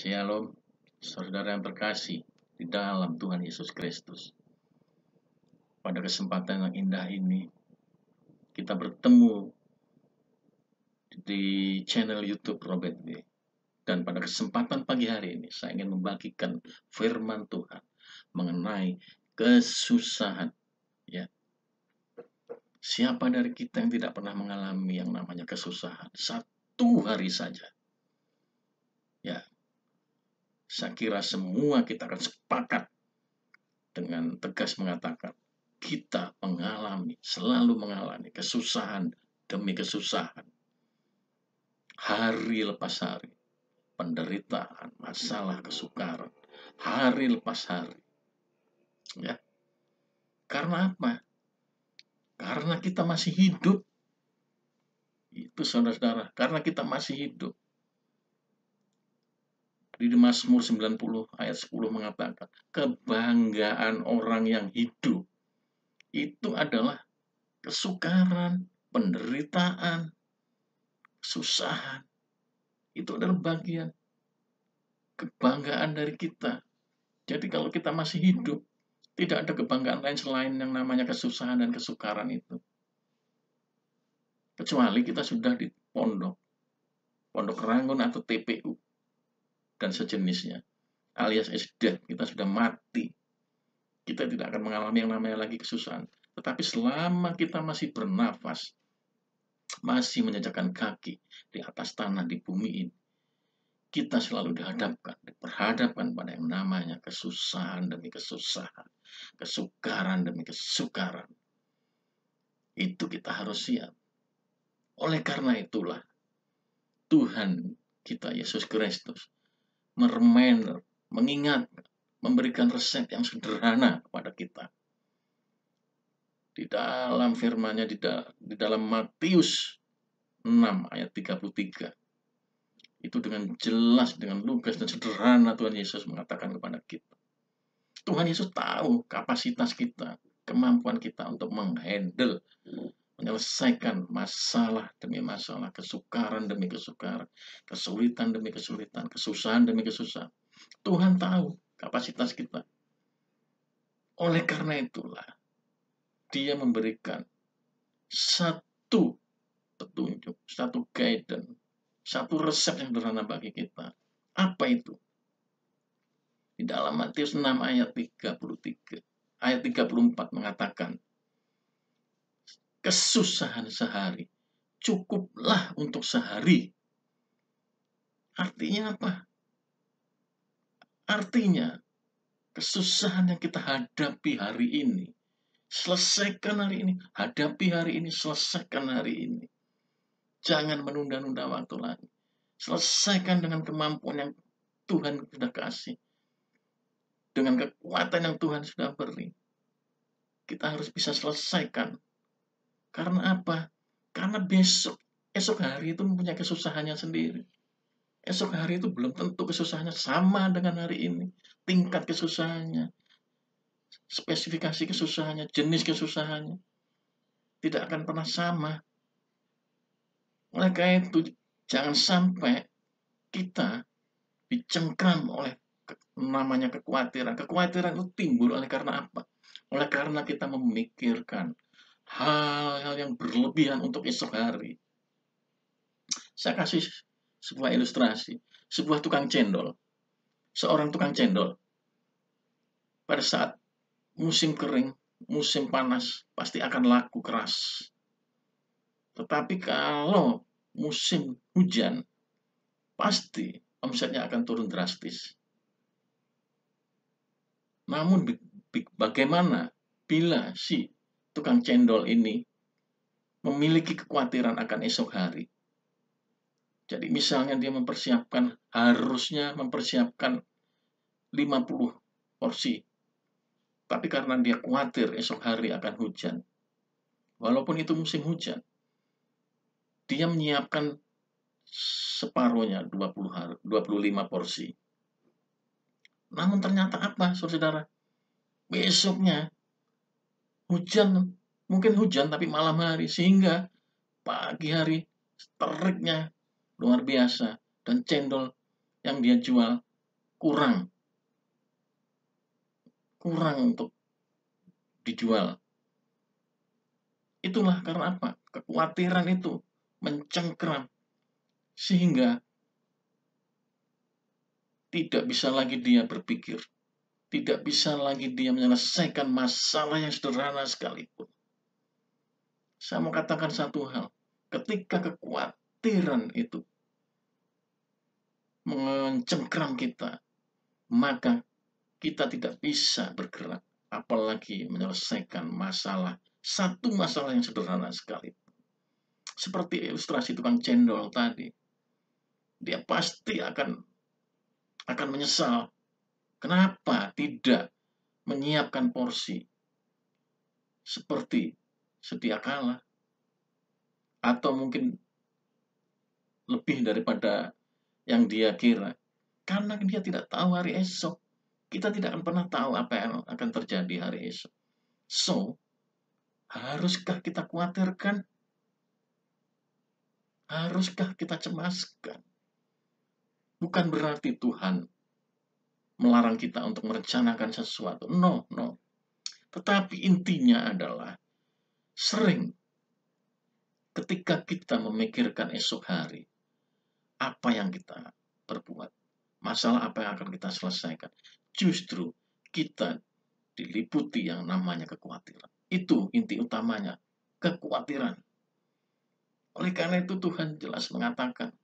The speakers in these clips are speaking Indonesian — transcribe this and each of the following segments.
Shalom, saudara yang terkasih di dalam Tuhan Yesus Kristus. Pada kesempatan yang indah ini, kita bertemu di channel YouTube Robert B. Dan pada kesempatan pagi hari ini, saya ingin membagikan firman Tuhan mengenai kesusahan. Ya, siapa dari kita yang tidak pernah mengalami yang namanya kesusahan? Satu hari saja. Ya, saya kira semua kita akan sepakat dengan tegas mengatakan kita selalu mengalami kesusahan demi kesusahan. Hari lepas hari, penderitaan, masalah, kesukaran, hari lepas hari. Ya. Karena apa? Karena kita masih hidup. Itu saudara-saudara, karena kita masih hidup. Di Mazmur 90 ayat 10 mengatakan, kebanggaan orang yang hidup itu adalah kesukaran, penderitaan, kesusahan. Itu adalah bagian kebanggaan dari kita. Jadi kalau kita masih hidup, tidak ada kebanggaan lain selain yang namanya kesusahan dan kesukaran itu. Kecuali kita sudah di pondok Rangun atau TPU, dan sejenisnya, alias SD, kita sudah mati. Kita tidak akan mengalami yang namanya lagi kesusahan. Tetapi selama kita masih bernafas, masih menjejakkan kaki di atas tanah di bumi ini, kita selalu diperhadapkan pada yang namanya kesusahan demi kesusahan, kesukaran demi kesukaran. Itu kita harus siap. Oleh karena itulah, Tuhan kita Yesus Kristus mengingatkan, memberikan resep yang sederhana kepada kita. Di dalam firman-Nya di dalam Matius 6 ayat 33. Itu dengan jelas, dengan lugas dan sederhana Tuhan Yesus mengatakan kepada kita. Tuhan Yesus tahu kapasitas kita, kemampuan kita untuk menghandle, menyelesaikan masalah demi masalah, kesukaran demi kesukaran, kesulitan demi kesulitan, kesusahan demi kesusahan. Tuhan tahu kapasitas kita. Oleh karena itulah, Dia memberikan satu petunjuk, satu guidance, satu resep yang sederhana bagi kita. Apa itu? Di dalam Matius 6 ayat 33, ayat 34 mengatakan, kesusahan sehari cukuplah untuk sehari. Artinya apa? Artinya, kesusahan yang kita hadapi hari ini, selesaikan hari ini, hadapi hari ini, selesaikan hari ini. Jangan menunda-nunda waktu lagi. Selesaikan dengan kemampuan yang Tuhan sudah kasih. Dengan kekuatan yang Tuhan sudah beri. Kita harus bisa selesaikan. Karena apa? Karena esok hari itu mempunyai kesusahannya sendiri. Esok hari itu belum tentu kesusahannya sama dengan hari ini. Tingkat kesusahannya, spesifikasi kesusahannya, jenis kesusahannya tidak akan pernah sama. Oleh karena itu, jangan sampai kita dicengkram oleh namanya kekhawatiran. Kekhawatiran itu timbul oleh karena apa? Oleh karena kita memikirkan hal-hal yang berlebihan untuk esok hari. Saya kasih sebuah ilustrasi. Sebuah tukang cendol. Seorang tukang cendol. Pada saat musim kering, musim panas, pasti akan laku keras. Tetapi kalau musim hujan, pasti omsetnya akan turun drastis. Namun bagaimana bila si tukang cendol ini memiliki kekhawatiran akan esok hari? Jadi misalnya dia harusnya mempersiapkan 50 porsi. Tapi karena dia khawatir esok hari akan hujan, walaupun itu musim hujan, dia menyiapkan separuhnya 25 porsi. Namun ternyata apa, saudara? Besoknya mungkin hujan tapi malam hari, sehingga pagi hari teriknya luar biasa dan cendol yang dia jual kurang untuk dijual. Itulah karena apa? Kekhawatiran itu mencengkeram sehingga tidak bisa lagi dia berpikir, tidak bisa lagi dia menyelesaikan masalah yang sederhana sekalipun. Saya mau katakan satu hal, ketika kekhawatiran itu mencengkeram kita, maka kita tidak bisa bergerak, apalagi menyelesaikan satu masalah yang sederhana sekali. Seperti ilustrasi tukang cendol tadi, dia pasti akan menyesal. Kenapa tidak menyiapkan porsi seperti sedia kala, atau mungkin lebih daripada yang dia kira, karena dia tidak tahu hari esok. Kita tidak akan pernah tahu apa yang akan terjadi hari esok. So, haruskah kita khawatirkan? Haruskah kita cemaskan? Bukan berarti Tuhan melarang kita untuk merencanakan sesuatu. No. Tetapi intinya adalah sering ketika kita memikirkan esok hari, apa yang kita perbuat, masalah apa yang akan kita selesaikan, justru kita diliputi yang namanya kekhawatiran. Itu inti utamanya, kekhawatiran. Oleh karena itu Tuhan jelas mengatakan,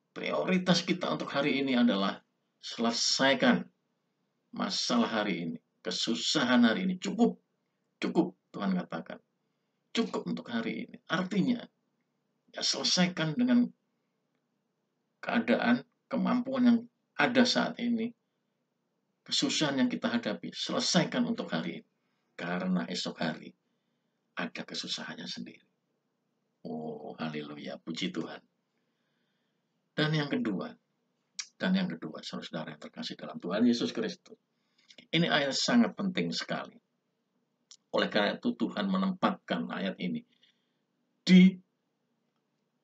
prioritas kita untuk hari ini adalah selesaikan masalah hari ini, kesusahan hari ini. Cukup Tuhan katakan. Cukup untuk hari ini. Artinya, ya selesaikan dengan keadaan, kemampuan yang ada saat ini, kesusahan yang kita hadapi, selesaikan untuk hari ini. Karena esok hari ada kesusahannya sendiri. Oh, haleluya, puji Tuhan. Dan yang kedua, saudara yang terkasih dalam Tuhan Yesus Kristus. Ini ayat sangat penting sekali. Oleh karena itu Tuhan menempatkan ayat ini di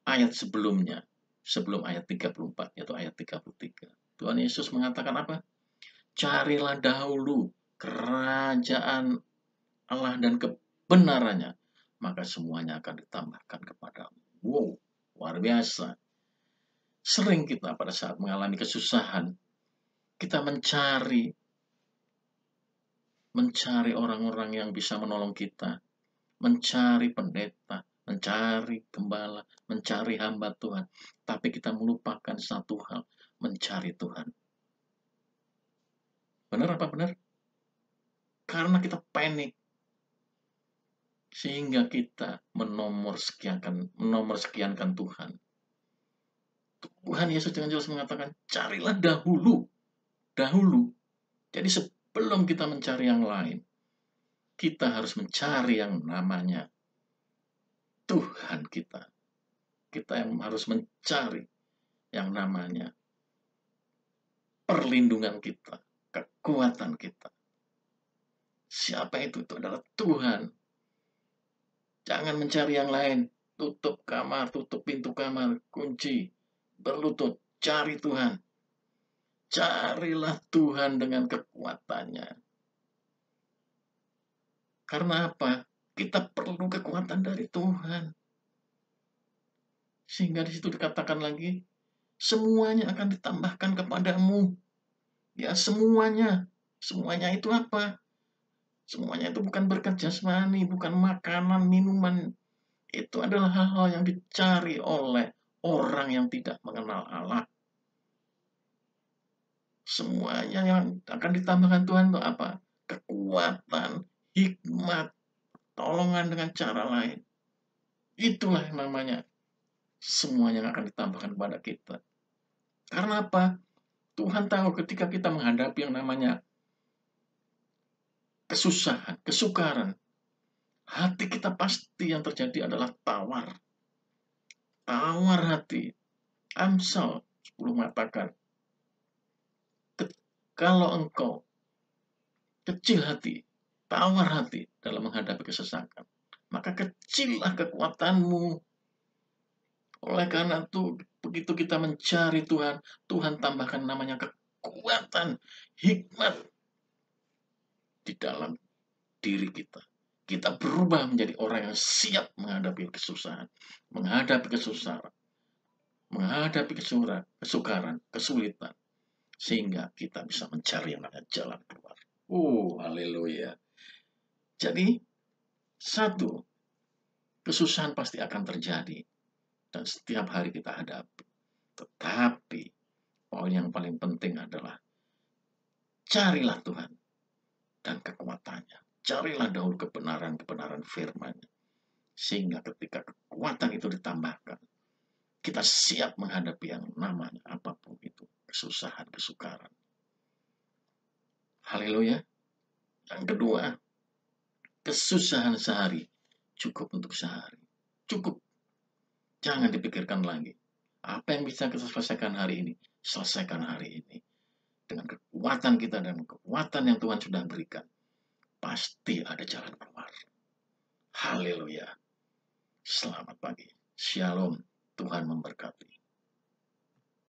ayat sebelumnya, sebelum ayat 34, yaitu ayat 33. Tuhan Yesus mengatakan apa? Carilah dahulu kerajaan Allah dan kebenarannya, maka semuanya akan ditambahkan kepadamu. Wow, luar biasa. Sering kita pada saat mengalami kesusahan, kita mencari orang-orang yang bisa menolong kita, mencari pendeta, mencari gembala, mencari hamba Tuhan. Tapi kita melupakan satu hal, mencari Tuhan. Benar apa benar? Karena kita panik, sehingga kita menomorsekiankan Tuhan. Tuhan Yesus dengan jelas mengatakan, carilah dahulu. Jadi sebelum kita mencari yang lain, kita harus mencari yang namanya Tuhan kita. Kita yang harus mencari yang namanya perlindungan kita, kekuatan kita. Siapa itu? Itu adalah Tuhan. Jangan mencari yang lain. Tutup kamar, tutup pintu kamar, kunci, berlutut, cari Tuhan. Carilah Tuhan dengan kekuatannya. Karena apa? Kita perlu kekuatan dari Tuhan. Sehingga di situ dikatakan lagi, semuanya akan ditambahkan kepadamu. Ya, semuanya. Semuanya itu apa? Semuanya itu bukan berkat jasmani, bukan makanan, minuman. Itu adalah hal-hal yang dicari oleh orang yang tidak mengenal Allah. Semuanya yang akan ditambahkan Tuhan itu apa? Kekuatan, hikmat, tolongan dengan cara lain. Itulah yang namanya semuanya yang akan ditambahkan kepada kita. Karena apa? Tuhan tahu ketika kita menghadapi yang namanya kesusahan, kesukaran, hati kita pasti yang terjadi adalah tawar. Tawar hati. Amsal 10 mengatakan, kalau engkau kecil hati, tawar hati dalam menghadapi kesesakan, maka kecillah kekuatanmu. Oleh karena itu, begitu kita mencari Tuhan, Tuhan tambahkan namanya kekuatan, hikmat di dalam diri kita. Kita berubah menjadi orang yang siap menghadapi kesusahan, menghadapi kesusahan, menghadapi kesukaran, kesulitan, sehingga kita bisa mencari yang namanya jalan keluar. Haleluya. Jadi, satu, kesusahan pasti akan terjadi dan setiap hari kita hadapi. Tetapi, poin yang paling penting adalah carilah Tuhan dan kekuatannya. Carilah dahulu kebenaran-kebenaran firman-Nya. Sehingga ketika kekuatan itu ditambahkan, kita siap menghadapi yang namanya apapun itu, kesusahan, kesukaran. Haleluya. Yang kedua, kesusahan sehari cukup untuk sehari. Cukup. Jangan dipikirkan lagi. Apa yang bisa kita selesaikan hari ini? Selesaikan hari ini. Dengan kekuatan kita dan kekuatan yang Tuhan sudah berikan. Pasti ada jalan keluar. Haleluya. Selamat pagi. Shalom. Tuhan memberkati.